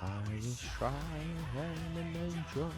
I wish I had an angel.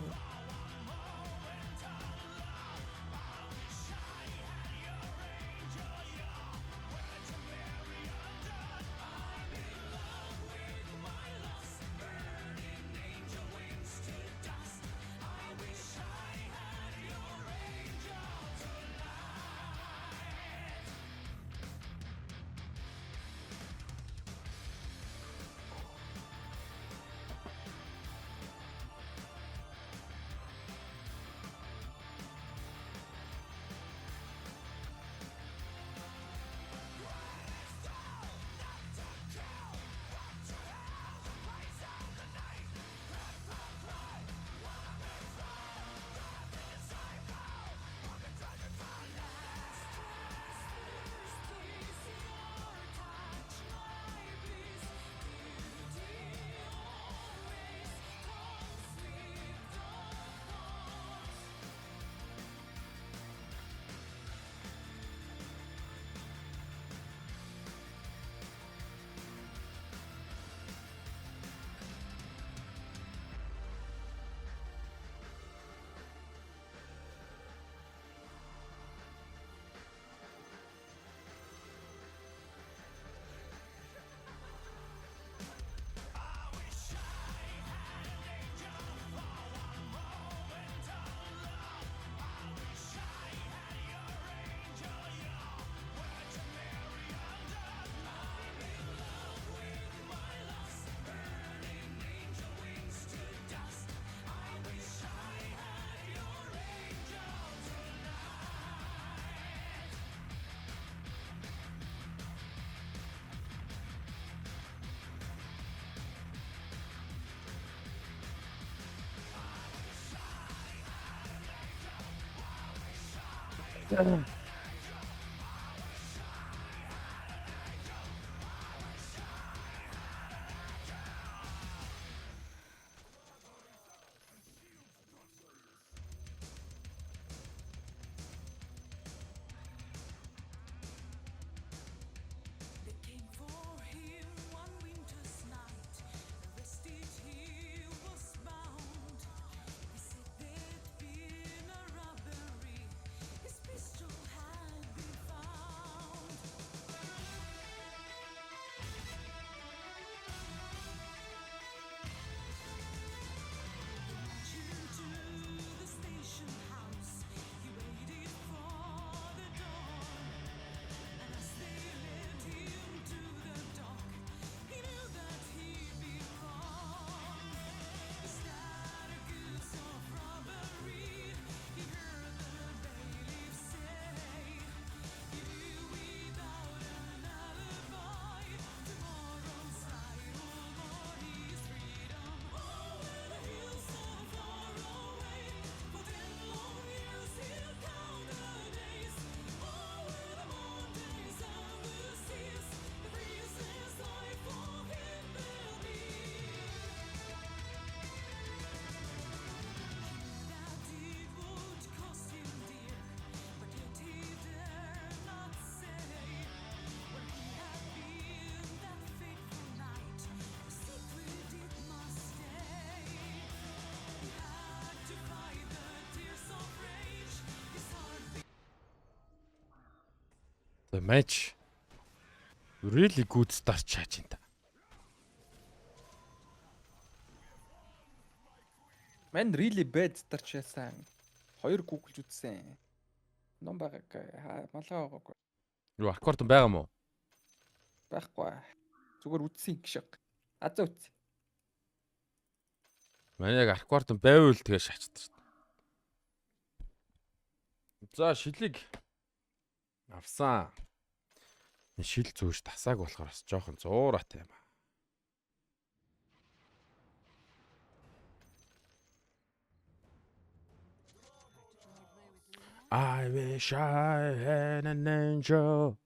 The match really good start чааж энэ. Man really bad start чаасан. 2 гуглж үзсэн. Ном байгаа малгай байгаагүй. Юу аккорд байгаа мó? Байхгүй. Зүгээр үзсэн гişг. Азаа үз. Манай яг аккорд байвал тэгээ шаачдаг шүү дээ. За шилэг авсан. Шил зүүж тасааг болохоор бас жоохон зуураатай юм аа. I wish I had an angel.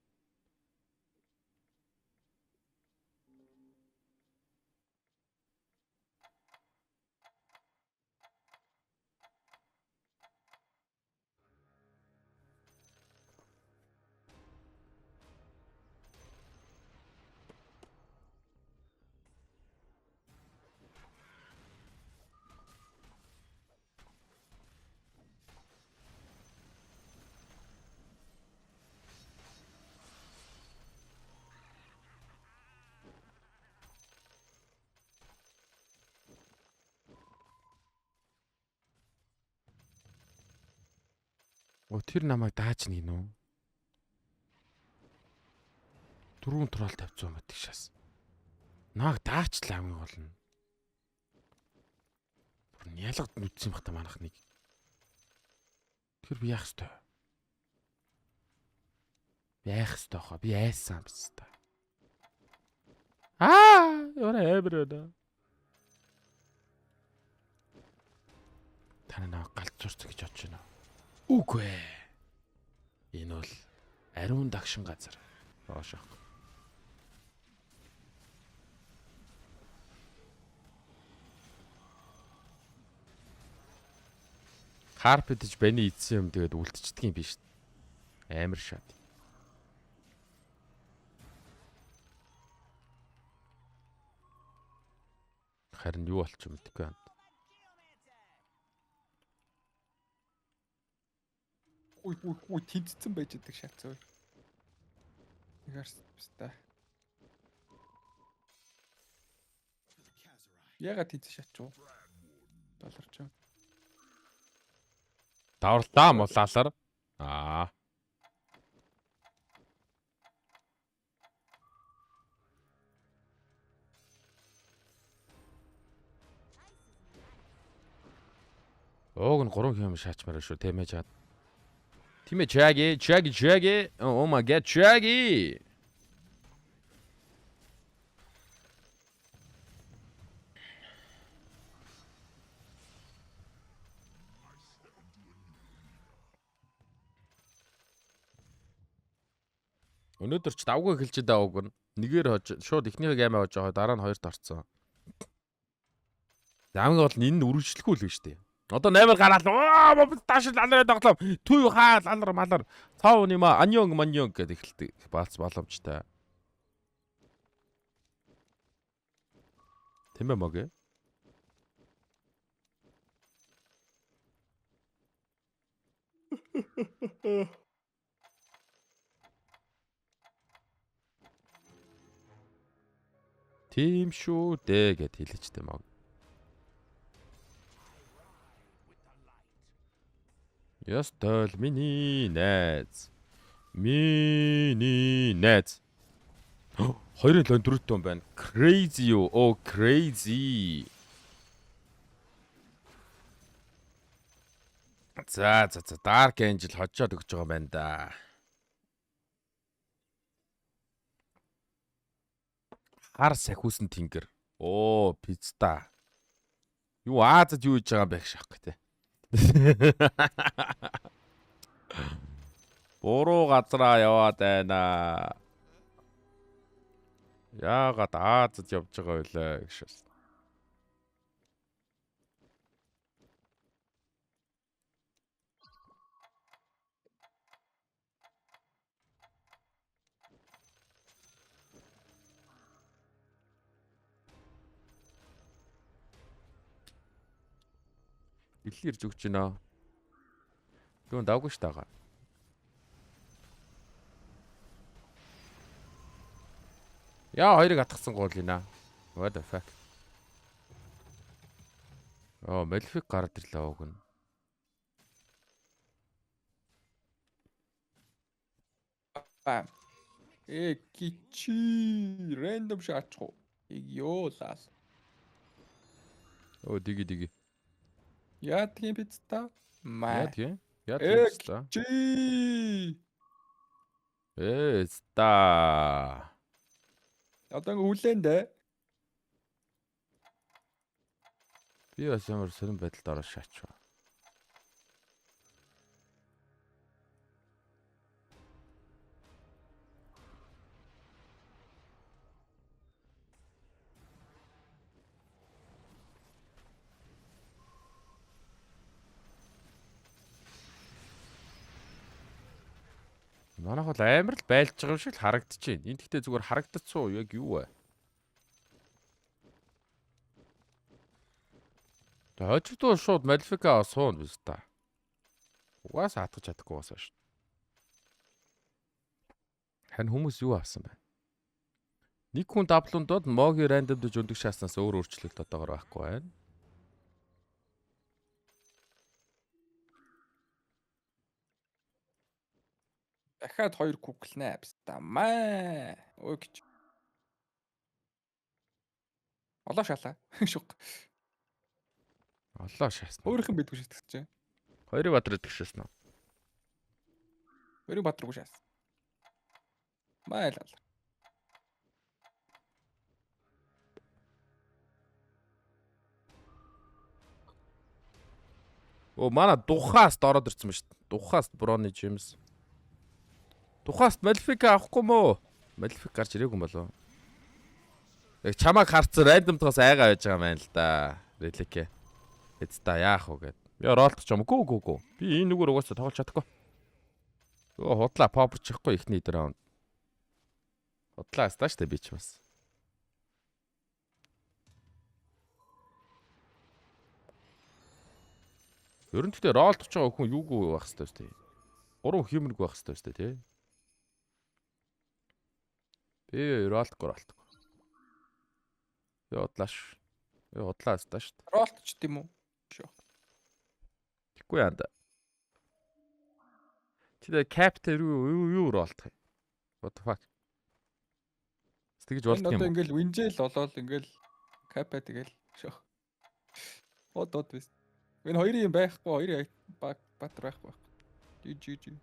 Оо тэр намайг дааж нэг нүү. Дөрвөн трол тавьцсан мэт шээс. Намайг даачлаа хамгийн гол нь. Бүр ялгад нүдсэн бахта манахныг. Тэр би яах ёстой. Яах ёстой хаа би айсан биз та. Яра эбрэда. Таны намайг галзуурч гэж бодож байна. Үгүй ээ. Энэ бол ариун дагшин газар. Оошоо. Харпэдж бани идсэн юм тэгээд үлдчихдэг юм биш. Амар шат. Харин юу болчих юм мэдэхгүй байна. Үй тэнцсэн байж байгаа шат зөө. Ягарс та. Яга тэнцсэн шат чуу. Доллар чуу. Даврлаа мулаалар. Ог нь 3 км шаачмаар шүү тийм ээ чад. Тийм ээ Chaggy. Oh my god Chaggy. Өнөөдөр ч давгүй эхэлж байгаа уг нь. Нэгээр хож шууд эхнийхээ гаймаа хож байгаа дараа нь хоёрт орцсон. Хамгийн гол нь энэ үргэлжлэхгүй л гэж дээ. Одоо 8 гараад тааш лалраа тоглоом. Түй хаа лалар малар. Цав нима аньонг гэд эхэлдэг. Баац боломжтой. Тийм ээ мөг. Тийм шүү дээ гэд хэлээчтэй маа. Яс тол миний найз. Хоёрын лон дөрөвтэй юм байна. Crazy юу? Oh crazy. За Dark Angel хожоод өгч байгаа юм байна да. Хар сахиусан тэнгэр. Оо, пицца. Юу Азад юу хийж байгаа юм бэ гэж шахах гэдэг. Буруу газараа яваад байна. Яагаад Азад явж байгаа вэ гэж. Илэрж өгч байна. Юу давгүй ш таага. Яа хоёрыг атгсан гуулина. What the fuck. Мэлфик гараад ирлээ уг нь. Кичи рандом шаачих. Ёо лаас. Диги. Яа тийм пицца? Яа тийм пицца? Ста. Одоо ингэ хүлэн дээ. Би бас ямар сонирн байдалд ороо шаачваа. Манайх бол амар л байлж байгаа юм шиг л харагдаж байна. Энд гэхдээ зүгээр харагдацсан яг юу вэ? Тэгээ хожигдоо шууд Malefica суун биз та. Угаас хатгаж чадахгүй басаа шүү. Хэн хүмүүс юу авсан бэ? Нэг хүн даблундод моги рандом дэж өндөг шааснаас өөр өөрчлөлт одоогор байхгүй байна. Дахиад 2 куклнэ бстамаа. Ой гэж. Олоо шалаа. Шуг. Олоо шаасна. Өөрийнх нь бидгүй шигтгэж чинь. Хоёрын бадраа тэгшээсэн үү? Өөрийн бадруу шаас. Майл. Оо манай Духааст ороод ирсэн ба шүү дээ. Духааст Броны Джеймс. Духааст Малфика авахгүй мөө? Малфик гарч ирээгүй юм болов. Яг чамайг харцсан рандомтгоос айгаа байж байгаа юм байна л да. Реликэ. Эцтэй яах вэ гэд. Би ролт ч юм гүү. Би энэ нүгээр угаасаа тоглож чадахгүй. Өө худлаа попер чихгүй ихний раунд. Худлаа стаа штэ би ч бас. Ер нь тэгтээ ролдох ч байгаа хүн юугүй байх хэвээр шүү дээ. 3 хэмэрг байх хэвээр шүү дээ, тий. Би ролдохгүй. Яодлааш. Яодлаас таа шүү дээ. Ролт ч тийм үү? Шүү. Тэггүй яа да. Чи каптер юу ролдох юм? What the fuck? Тэгж болдго юм. Одоо ингээл винжэл болоод ингээл капа тэгэл шүү. Од биш. Энэ хоёрын юм байхгүй, хоёрын батар байхгүй. Жи.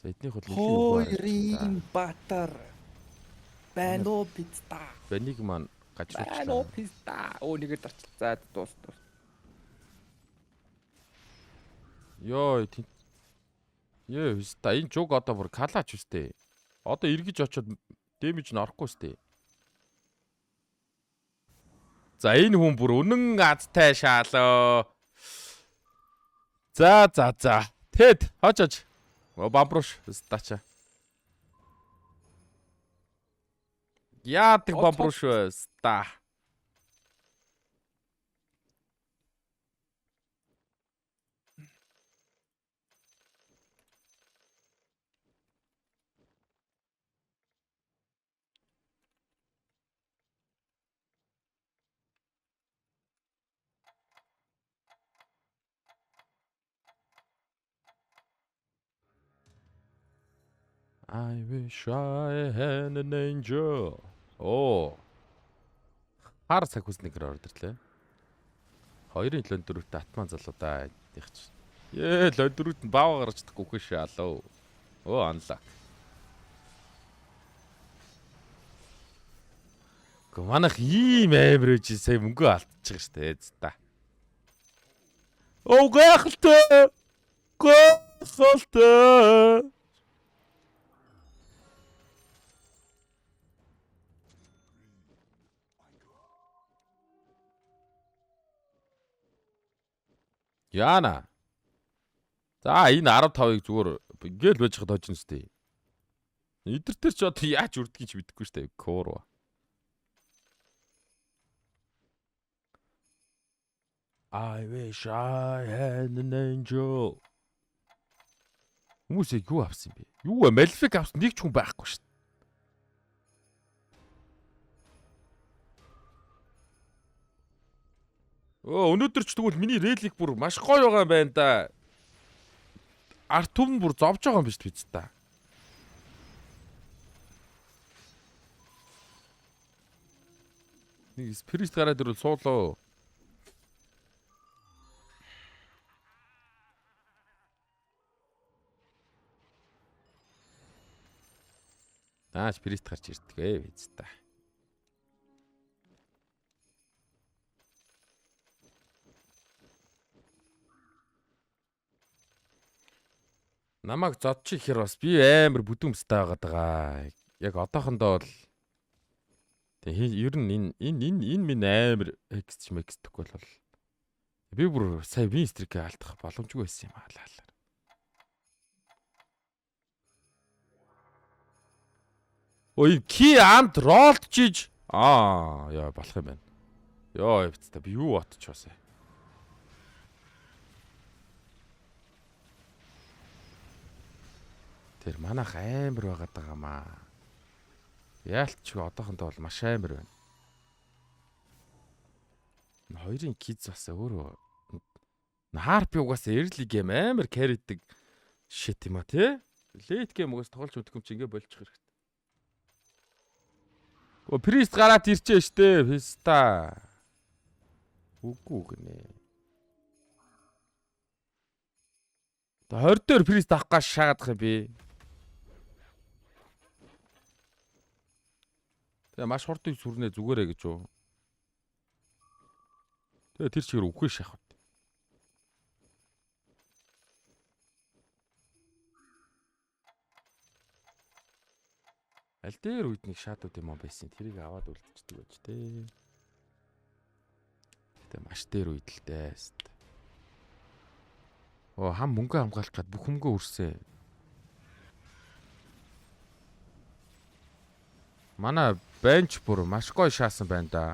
За эднийх бол хоёрын батар. Бано писта. Бэнийг маань Бано гажруулчихлаа. писта. Оо нэгээр дарчил. За дуус. Йой тийм. Ста энэ жуг одоо бүр калаач үстэй. Одоо эргэж очиод дэмэж нь орохгүй үстэй. За энэ хүн бүр үнэн азтай шаалаа. За. Тэд хожож. Бамбруш стача. Яадаг бамбруш ста. I wish I had an angel. Оо. Хар цаг хүснэгэр орд ирлээ. 2-4-т атман залуудаа идэх чи. Лодөрүүд нь баава гарч чадахгүй хөш алуу. Оо анлаа. Манайх ийм амар үжи сая мөнгө алдчих штэ та. Оо гайхалтай. Гайхалтай. Яана. За энэ 15-ыг зүгээр ингээл байж хад хожно сте. Эдэр төр ч одоо яаж үрдгийг ч мэдэхгүй штэ. Курва. I wish I had an angel. Хүмүүсээ юу авсан бэ? Юу вэ? Малфик авсан нэг ч хүн байхгүй штэ. Өнөөдөр ч тэгвэл миний рейлик бүр маш гоё байгаа юм байна да. Арт түв нь бүр зовж байгаа юм биш биз та. Нэг спирит гараад ирвэл суулоо. Спирит гарч ирдэг биз та. Намайг зодчих хэр бас би амар бүдүүмстэй байгаад байгаа. Яг одоохондоо л ер нь энэ минь амар эксч мэкстэхгүй бол би бүр сая винстрик алдах боломжгүй байсан юм аа. Ой ки амт ролт чиж яа болох юм байна. Йоо бицтэй би юу бодчихвээ. Тэр манайх амар байгаад байгаамаа. Яалтч одоохондоо бол маш амар байна. Хоёрын киз бас өөрөө Харпи угаасаа early game амар carryдэг shit юм а тий. Late game угаас тоглож өгөх юм чи ингээ болчих хэрэгтэй. О Priest гараад ирчээ штэ. Фиста. Үгүй гинэ. Та 20 дээр Priest авах гаш шаагаадах юм би. Тэгээ маш хурдан сүрнэ зүгээрээ гэж юу. Тэгээ тэр чигээр үгүй шахав. Аль дээр үед нэг шатууд юм байсан. Тэрийг аваад үлдчихдэг байж тээ. Тэгээ маш дээр үед л дээ. Оо хам мөнгө хамгаалах гад бүх мөнгөө үрсэн. Манай бенч бүр маш гоё шаасан байна да.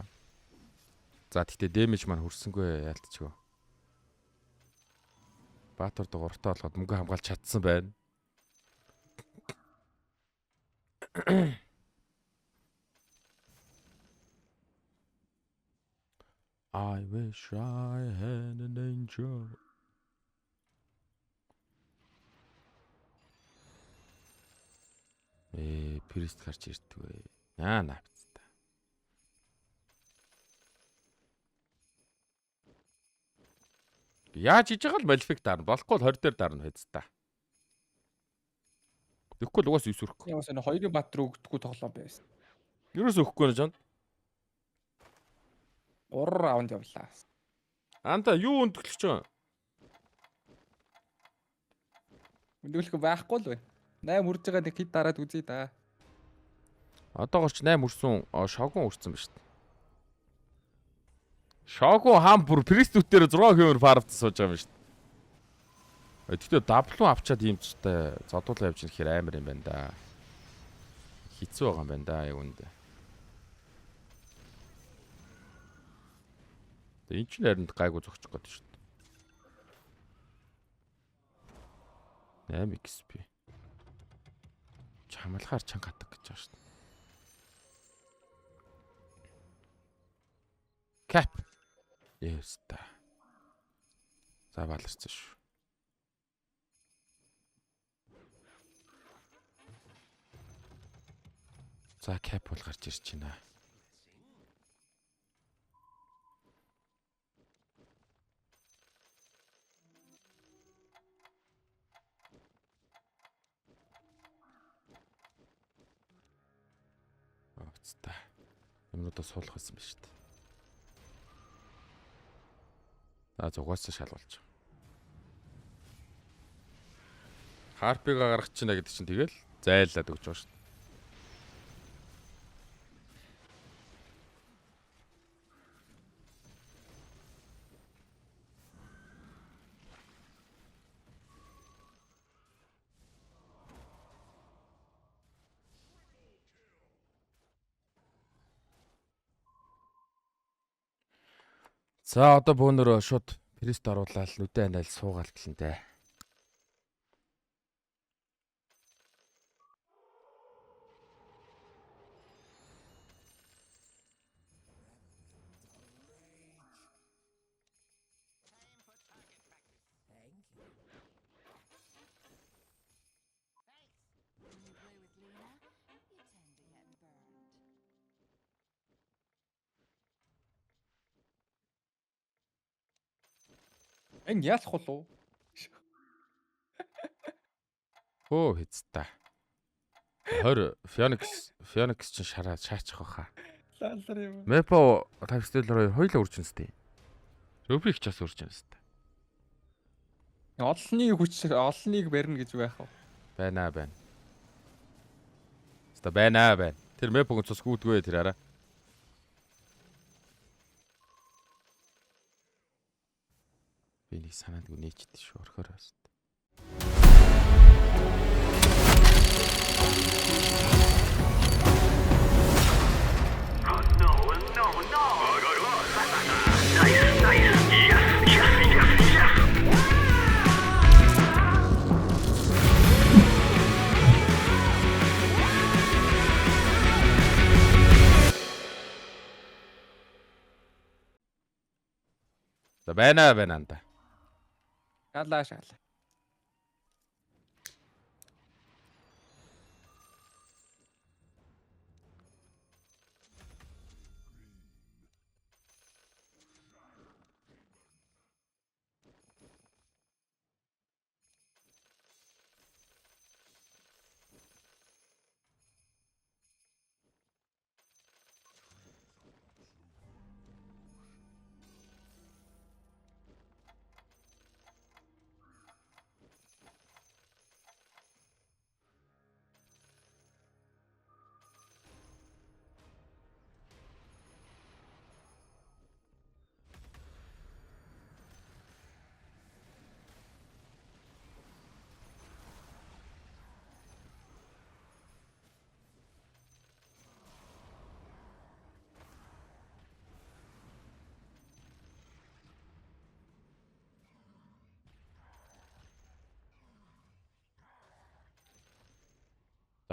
За тэгтээ дэмэж маань хүрсэнгүй яалтчгүй. Баатар дугууртаа болоход мөнгө хамгаалж чадсан байна. I wish I had an angel. Priest гарч ирдгүй. Навцтай. Яаж хийж байгаа л Malefic дарна. Болохгүй 20 дээр дарна хэвээр. Тэгэхгүй л угаас исүрхгүй. Яас энэ хоёрын бат руу өгдөггүй тоглоом байсан. Юурээс өгөхгүй нэ жан? 3 раунд явлаа. Анта юу өндөглөж байгаа? Өндөглөх байхгүй л байна. 8 үрж байгаа нэг хит дараад үзье да. Одоогорч 8 үрсэн шогон үрсэн ба шүү дээ. Шогон хам бүр Priest-үүдээр 6 хэмээр фарвц сууж байгаа юм шүү дээ. Тэгэхдээ даблуу авчаад ийм ч та зодуулаа явж ирэхээр амар юм байна да. Хэцүү байгаа юм байна да яг үндэ. Тэгээ энэ ч нэрэнд гайгүй зогчих гээд шүү дээ. 8 XP. Чамлахаар чанга хатаг гэж байгаа шүү дээ. Cap. Yes та. За баларсан шүү. За cap бол гарч ирж байна. Та юмнуудаа суулгах гэсэн байна шүү дээ. Зугаасаа шалгуулж. Харпига гаргах чинь гэдэг чинь тэгэл зайлаад өгч байгаа шүү дээ. За одоо бөөнөрөө шууд Priest оруулаад нүдэ анайл суугаал гэлэнтэй. Энэ яалах болов? Хөө хэцтэй. 20 Phoenix ч шараа шаачих واخа. Лаалар юм. Мэпо тавьстэлроо хоёлаа үржин сте. Рубрик ч бас үржин сте. Олныг барина гэж байх уу? Байна. Ста байна. Тэр мэпог цус гүйдгүй тэр араа. Биний санаанд үнэчтэй шүү орхоор баст. За байна анда. Шалаа.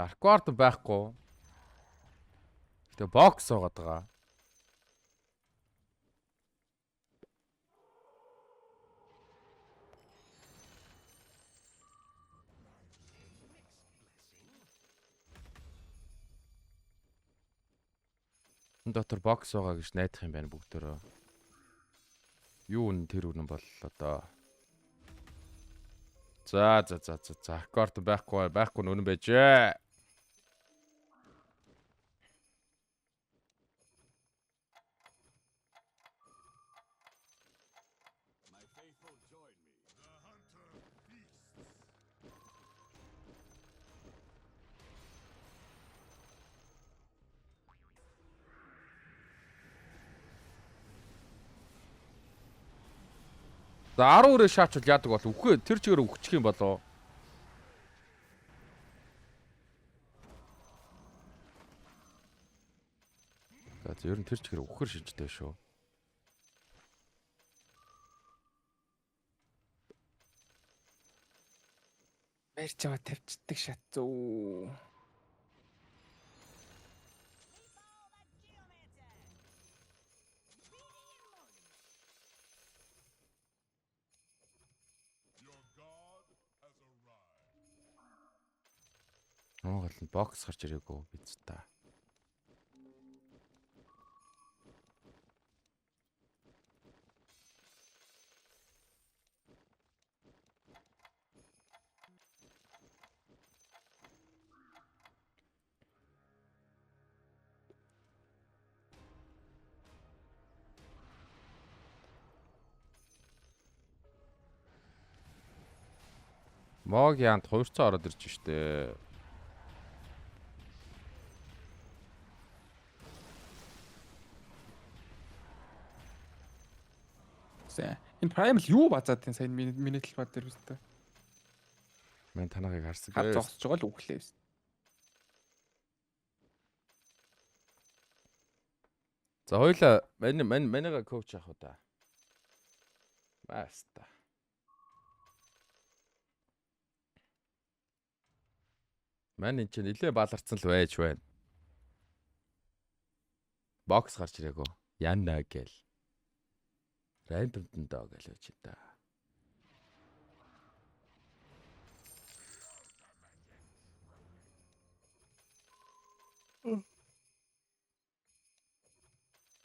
Арквард байхгүй. Гэтэ бокс суугаад байгаа. Энэ дотор бокс байгаа гэж найдах юм байна бүгдөө. Юу н тэр үнэн бол одоо. За. Арквард байхгүй нүн байжээ. За 10 өрөө шаачвал яадаг бол үхээ тэр чигээр үхчих юм болоо. За ер нь тэр чигээр үхэр шинжтэй шүү. Баярч аваа тавьчихдаг шат зөө. Монгол нь бокс гарч ирээгүй биз та. Мог яанд 200 ороод ирж штэ. Энэ Primal юу базаад энэ сайн миний талбай дээр үстэй. Мен танахыг харсан. Хад зогсож байгаа л үхлээ биз. За хоёлаа манайга коуч авах уу та. Баста. Мань энэ чинь нилээ баларцсан л байж байна. Бокс гарч ирээгүй. Яна гэл. Рандомд доо гэлээ чи та.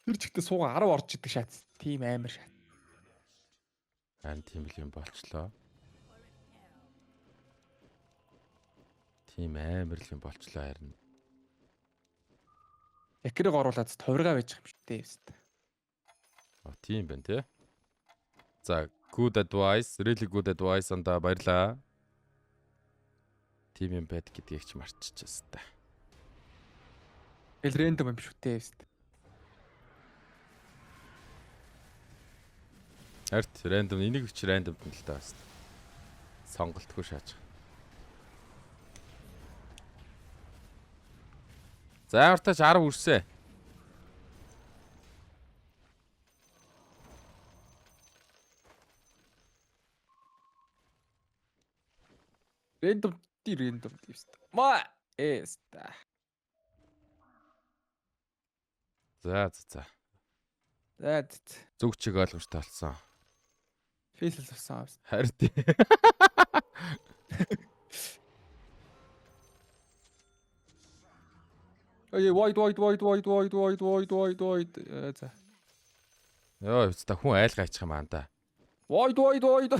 Тэр чигтээ сууга 10 орж идэг шат. Тим амар шат. Харин тийм л юм болчлоо. Тийм амар л юм болчлоо харин. Экрэг оруулаад тувиргаа байж юм шүү дээ өстэй. Тийм байна тий. За, good advice, really good advice анда баярлаа. Тийм юм байд гэдгийг ч марччихсан та. Эл рэндом юм шүү дээ өстэй. Харт рандом энийг ч рандомд нь л таа. Сонголтгүй шааж. За явартаач 10 үрсэ. Рэндом өстэй. Ма эста. За. За. Зүг чиг ойлгомжтой болсон. Фейсэл авсан. Харин тий. Ой, wide. За. Йоо, та хүн айл гайчих юм аа да. Wide.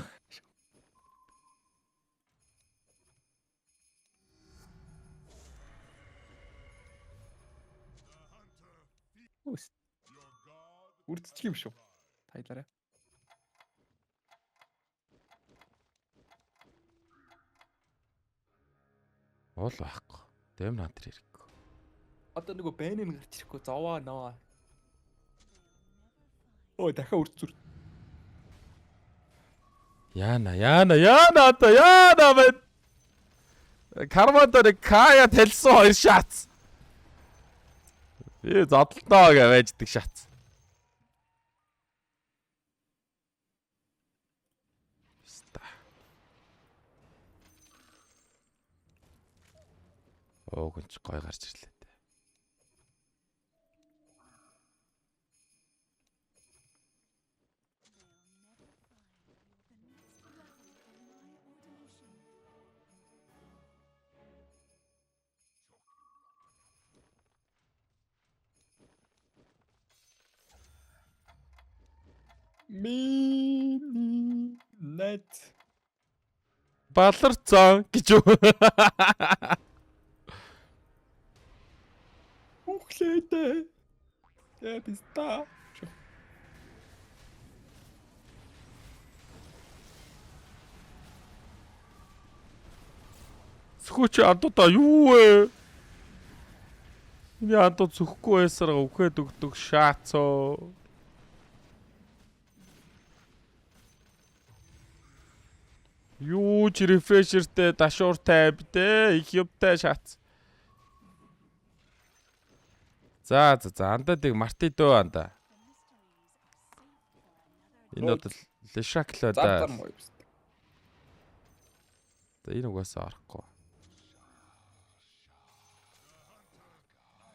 Үс. Үрдчих юм шүү. Тайлаарай. Уул байхгүй. Демнантер ирэхгүй. Одоо нөгөө байн гарч ирэхгүй зовоо нөө. Ой, дахиад үрдцүр. Яна одоо яна бай. Кармадор Кая тэлсэн хоёр шат. Би зодолтоо гэж байждаг шат. Оо гонч гой гарч ирлээ дээ. Мини нет. Баларцсан гэж юу? Ухлээдэ. Я писта. Сөхөч андуудаа юу вэ? Миний андууд зөвхгүй байсараа үхээд өгдөг шаацоо. Юу ч рефрешертэй дашууртай бдэ их юмтай шаац. За андадыг марти дөө анда. Энэ одоо лешаклоо да. За энэ угаасаа орохгүй.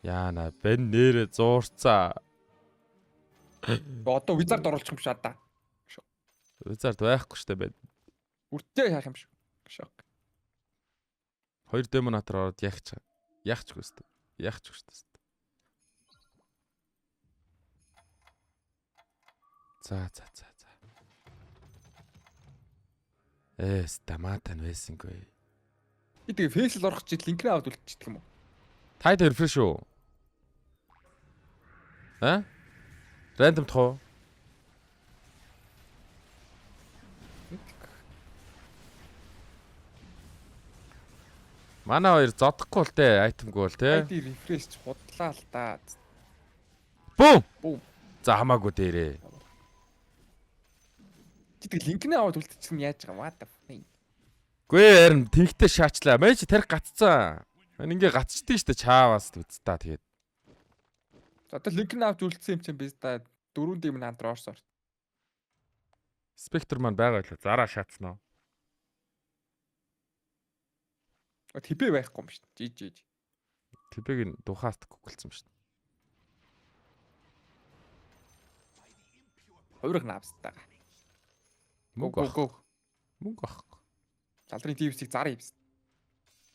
Яна бэн нэрэ зуурцаа. Одоо визард оруулчих юм шаа да. Визард байхгүй штэ байна. Үртээ яах юм шиг. Шок. Хоёр демонатор ороод яахч үстэ. Яахч үстэ. За. Стаматан вэсэнгүй. Тэгээ фейсэл орох чид линкрээ аваад үлдчихдэг юм уу? Тайд рефреш үү? Рандом тоо. Манай хоёр зодохгүй л те, айтемгүй бол те. ID refresh ч худлаа л да. Бум. За хамаагүй дээрээ. Чи линкнээ аваад үлдчихсэн яаж байгаа what the fuck. Гүй харин тэнхтэй шаачлаа. Мэн чи тэр гаццсан. Мэн ингээ гацчихдээ штэ чааваас үз та тэгээд. Одоо линкнээ аваад үлдсэн юм чинь биз да 4 дим нандраа орсоор. Спектр маань байгаа л зараа шаацнаа. Тэпэ байхгүй юм шүү дээ. Жиж. Тэпэг нь тухааст гүгэлцсэн шүү дээ. Хувирах наавстаа. Мөнгө Мөнгө. авахгүй. Залдрын TVC-г зараа юмс.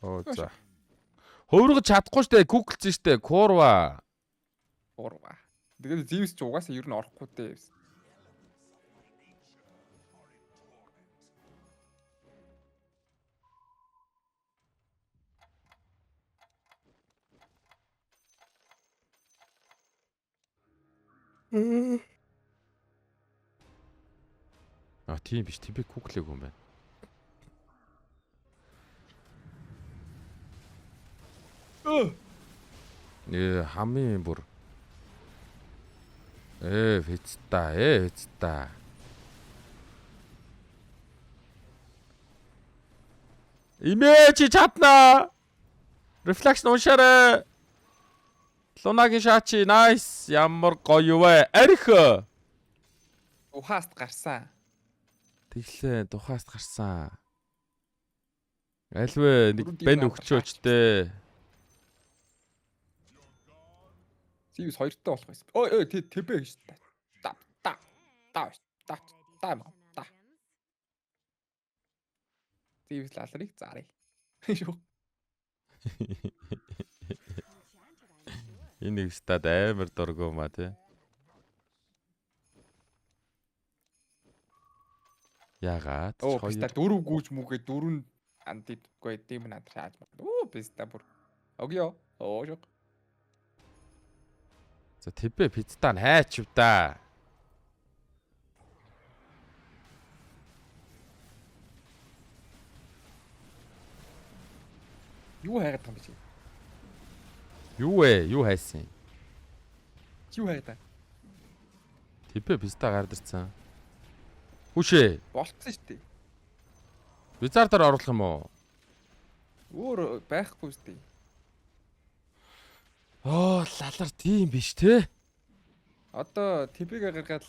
Оо за. Хувиргаж чадахгүй шүү дээ. Гүгэлцсэн шүү дээ. Курва. Тэгээд TVC ч угаасаа ер нь орохгүй дээ. Тийм биш. Тэпэг гүглээг юм байна. Хамгийн бүр. Хэцтаа. Имэж чадна. Reflection уншаарай. Лунагийн шаачи nice. Ямар гоё вэ? Арих. Ухааст гарсан. Тэглээ тухааст гарсан. Альвэ нэг бэн өгчөөчтэй. Зивс хоёртой болох байсан. Ой тэбэ гэж та. Стивс лалрыг зарыг. Шүү. Энэ нэг стад амар дургуу маа тий. Ягаад? Оо биста дөрөв гүүж мүгээ дөрөв андидгүй тийм над шааж байна. Оо биста бүр. Огё. Оо шүү. За тэбэ пиццаа хайч та. Юу хайгаад байгаа юм бэ чи? Юу вэ? Юу хайсан? Юу хайгаад байгаа? Тэбэ пиццаа гардарсан. Хүшээ. Болцсон шүү дээ. Визар дээр оруулах юм уу? Өөр байхгүй шүү дээ. Оо, лалар тийм биш те. Одоо TP-гээ гаргаад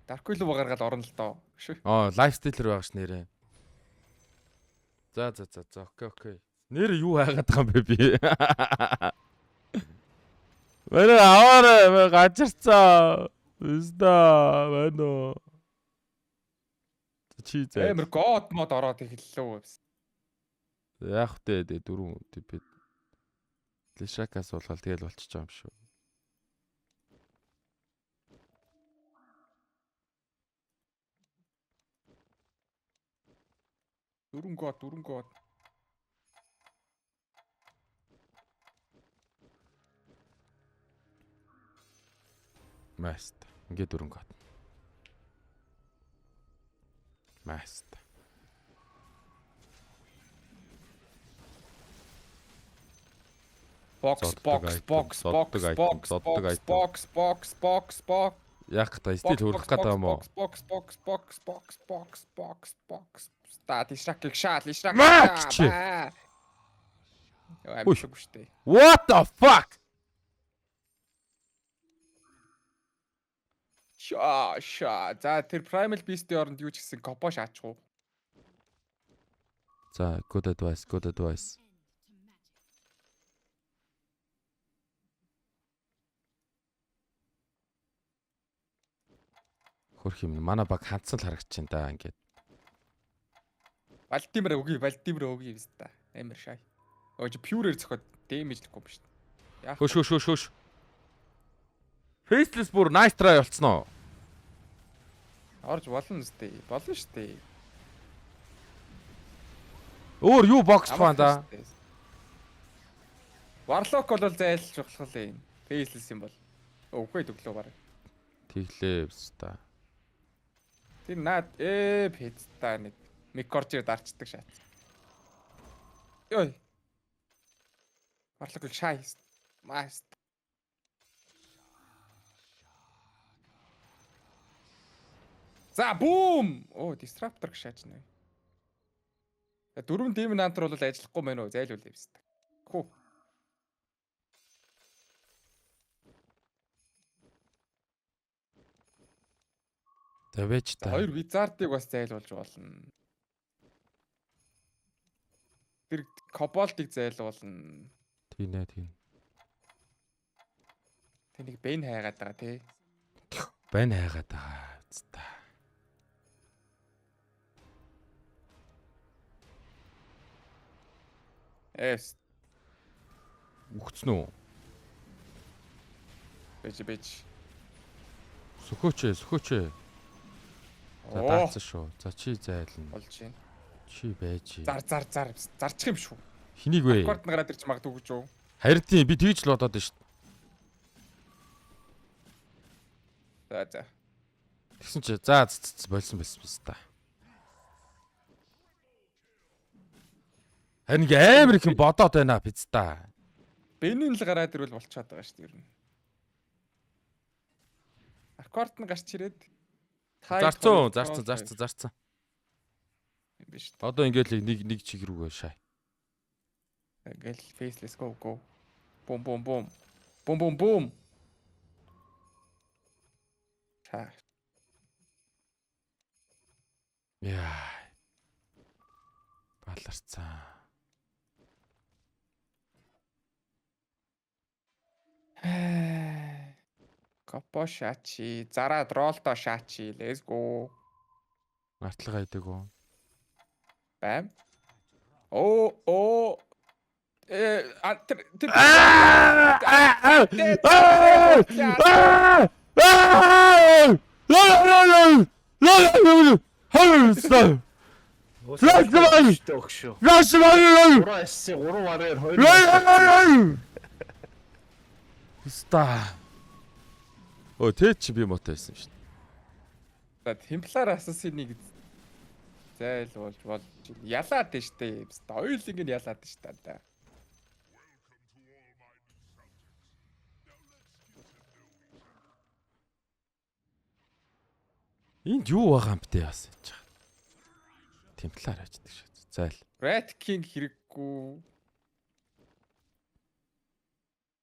Dark-ыг гаргаад орно л доо. Шүү. Лайфстейлер байгаа ш нэрээ. За. Окей. Нэр юу хайгаад байгаа юм бэ би? Мэрэ аваарэ гажирцаа. Үстэ байна. Чи зэ. Амар god мод ороод эхэллээ. Яг хөтэ дөрөв типэд. Лишакас болгоод тэгэл болчихж байгаа юм шүү. Дөрөв god. Маст. Ингээ дөрөв гот. Маст. Box. Яг та стил хөрөх гэдэг юм уу? Box. Стат ишрак шаал. Матч! Яа амшиг штэ. What the fuck? Ша. За тэр Primal Beast-ийн оронд юу ч гэсэн копо шаачих уу? За, good advice. Хөрх юм. Манай баг хандсан л харагч чинь да ингээд. Вальдимир өгье биз та. Амар шай. Өөч pure-ээр зөхөд damage-лэхгүй юм шүү дээ. Яах. Хөш. Faceless бүр nice try болцсноо. Орж болно шүү дээ. Өөр юу бокс фан да? Warlock бол зайлж болох л юм. Faceless юм бол. Өвхөө төглөө баг. Тэглээ та. Тэр наад пицта нэг микоржээр дарчдаг шат. Йой. Warlock шай. Маст. За бум! Disruptor шааж нэ. Дөрвөн Demon Hunter бол ажиллахгүй мэн үү? Зайлуул явста. Хүү. Тавэж та. Хоёр Wizard-ыг бас зайлуулж болно. Тэр Cobalt-ыг зайлуулна. Тийм. Тэнийг Bane хайгаад байгаа тий. Байн хайгаад байгаа. Та. Эс. Үхцэн үү? Бэж. Сөхөөч. За даацсан шүү. За чи зайлна. Болж байна. Чи байж. Зарчих юм шүү. Хэнийг вэ? Аккорд гараад ирч магадгүй гэж үү? Харин би тэгж л бодоод байна шүү. За. Тэгсэн чи за болсон та. Харин амар их бодоод байна пицта. Бенин л гараад ирвэл болчиход байгаа шүү дээ ер нь. Аккорд нь гарч ирээд зарцсан. Юм биш. Одоо ингээл нэг чиг рүүгээ шай. Ингээл faceless go. Бум. Та. Яа. Баларцсан. Копо шаачи, зараа дролто шаачи, let's go. Артлага идэг үү? Бам. Оо. Өгшөө. Ураа эссэн 3 вараар 2. Оо тэ чи би мотой байсан шүү дээ. Темплар ассасиныг зайлуулж болж ялаад дээ штэ. Оюулыг нь ялаад дээ штэ. Энд юу байгаа юм бэ бас яаж байгаа. Темплар аждаг шүү. Зайл. Rat King хэрэггүй.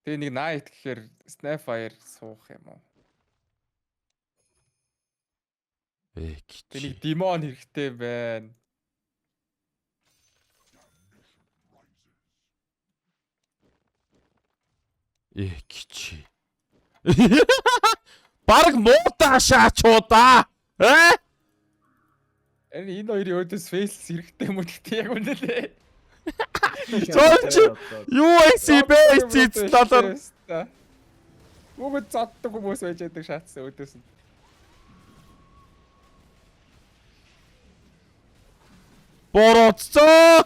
Тэгээ нэг Knight гэхээр Snapfire суух юм уу? Тэгээ Кичи. нэг Demon хэрэгтэй байна. Кичи. Бараг муута шаачуудаа. Энэ хоёрын өөдөөс фейс хэрэгтэй юм уу гэхдээ яг үнэлээ. Зооч UAC бэйс талаар Мөгөд заддаг хүмүүс байж байдаг шаацсан өөдөөс нь. борооцсон.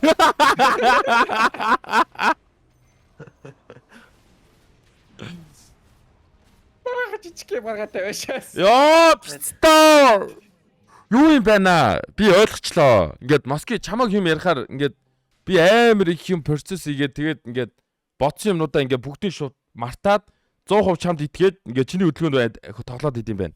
Бараг жижиг маргатай байшаас. Ёо, стар. Юу юм байна? Би ойлгочлоо. Ингээд Москви чамаг юм ярихаар ингээд би амар их юм процесс хийгээд тэгээд ингээд бодсон юмнуудаа ингээд бүгдийг шууд мартаад 100% чамд итгээд ингээд чиний хөдөлгөөнд тоглоод идэм байх.